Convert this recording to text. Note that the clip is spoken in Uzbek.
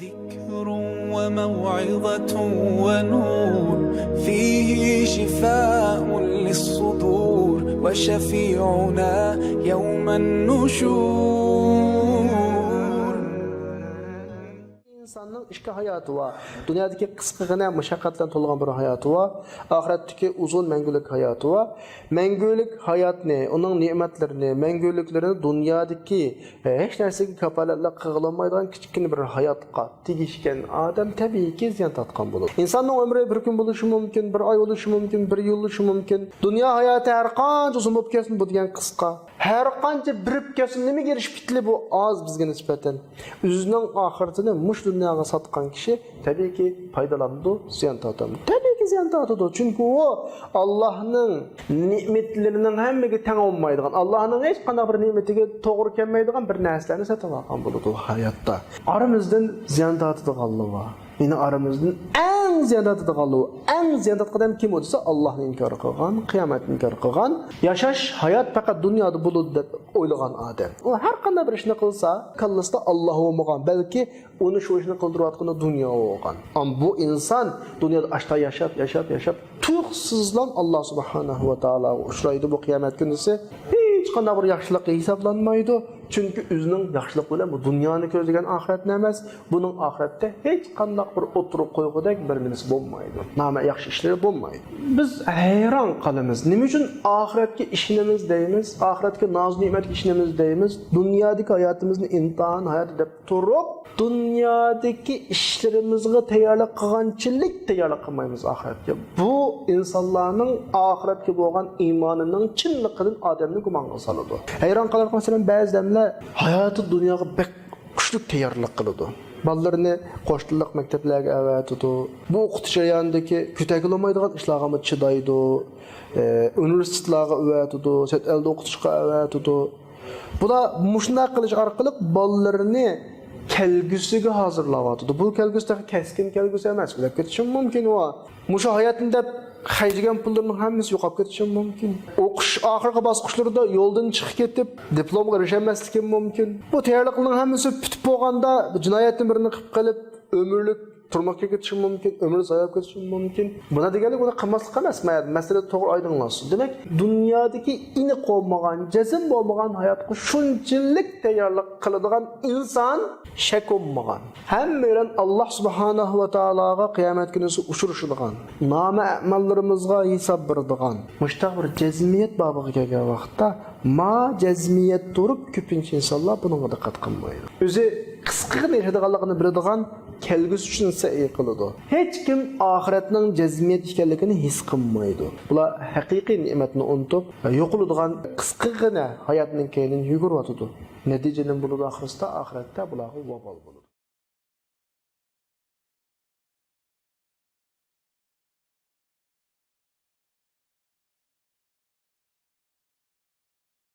ذكر وموعظة ونور فيه شفاء للصدور وشفيعنا يوم النشور. İnsanın iki hayatı var. Dünyadaki kısıklığına meşakkatlen tolgan bir hayatı var. Ahiretteki uzun mengülük hayatı var. Mengülük hayat ne? Onun nimetlerini, mengülüklerini dünyadaki hiç nerseki kapalatla kığılanmaydan küçükkin bir hayatqa tegişken adam tabii ki ziyan tatkan bulur. İnsanın ömrü bir gün buluşu mümkün, bir ay oluşu mümkün, bir yıl oluşu mümkün. Dünya hayatı her kanca uzun bulup kesin bu diyen kıska. Her kanca birip kesin neme geriş bitli bu az bizge nispeten. Üzünün ahiretini muş dünyaya satkan kişi tabii ki faydalandı, ziyan tatam. Tabii ki ziyan tatıdı. Çünkü o Allah'ın nimetlerinin hemmegi ten olmaydıgan, Allah'ın hiç kana bir nimetine doğru kelmeydigan bir näselerini satып algan boludu hayatta. Aramızdan ziyan tatıdı gallıva. Yine aramızdan en ziyan tatıdı gallıva. En ziyan tatıdı kim olsa Allah'ın inkarı kılgan, kıyamet inkarı kılgan. Yaşaş hayat fakat dünyada buludu dep oylagan adam. O her qanday bir işini kılsa, kallasında Allah olmagan, belki onu şu işini kıldırıvatqını dünya olgan. Ama bu insan dünyada aşta yaşap tuğsuzlan Allah subhanahu wa ta'ala uçraydı bu kıyamet günüsü. Hiç qanday bir yaxşılık hesaplanmaydı. Çünkü özünün yaxşılık bilen bu dünyanı közlegen ahiret emas. Bunun ahirette hiç qanday bir oturup koygudak bir nimesi bolmaydı. Nama yaxşı işleri bolmaydı. Biz hayran qalamiz. Nima uchun ahiretga işinimiz deymiz? Ahiretga naz nimet işinimiz deymiz? Dünyadaki hayatımızın imtihan hayatı deb turup dünyadaki işlerimizge tayyorlik qilganchilik tayyorlik qilmaymiz ahiretga. Bu insanların ahiretga bo'lgan imanının chinligidan odamni gumonga soladi. Hayron qalar masalan ba'zilar hayatı dünyaya bek kuchli tayyorlik qiladi. Balalarını qo'shnilik maktablarga avatidi. Bu o'qitish jarayonidagi ko'tarilmaydigan ishlarga chidaydi. Universitetlarga avatidi, chet elda o'qitishga avatidi. Bular mushunday qilish orqali balalarni kelgusiga hazırlavatdı. Bu kelgusi keskin kelgusi emas. Bilib ketishi mumkin va mushu hayotida xayjigan pullarning hammasi yo'qolib ketishi mumkin. O'qish oxirgi bosqichlarida yo'ldan chiqib ketib, diplomga erishamaslik mumkin. Bu tayyorlikning hammasi bitib bo'lganda jinoyatning birini qilib qilib, ömürlük turmakka ketishi mumkin, ömrni zoyab ketishi mumkin. Buna deganlik uni qilmaslik emas, masala to'g'ri oydinlashsin. Demak, dunyodagi iniq bo'lmagan, jazm bo'lmagan hayotga shunchalik tayyorlik qiladigan inson shak olmagan. Hammadan Allah subhanahu va taologa qiyomat kunisi uchrashadigan, nomi amallarimizga hisob beradigan. Mushtaq bir jazmiyat babiga kelgan vaqtda jazmiyat turib ko'pincha insonlar bunga diqqat qilmaydi. O'zi qisqa yashadiganligini biladigan kelgusi uchun sa'iy qiladi. Hech kim oxiratning jazmiyat ekanligini his qilmaydi. Bular haqiqiy ne'matni unutib, yo'qoladigan qisqagina hayotning keyin yugurib o'tadi. Natijadan bo'ladi oxiratda bularga vobal bo'ladi.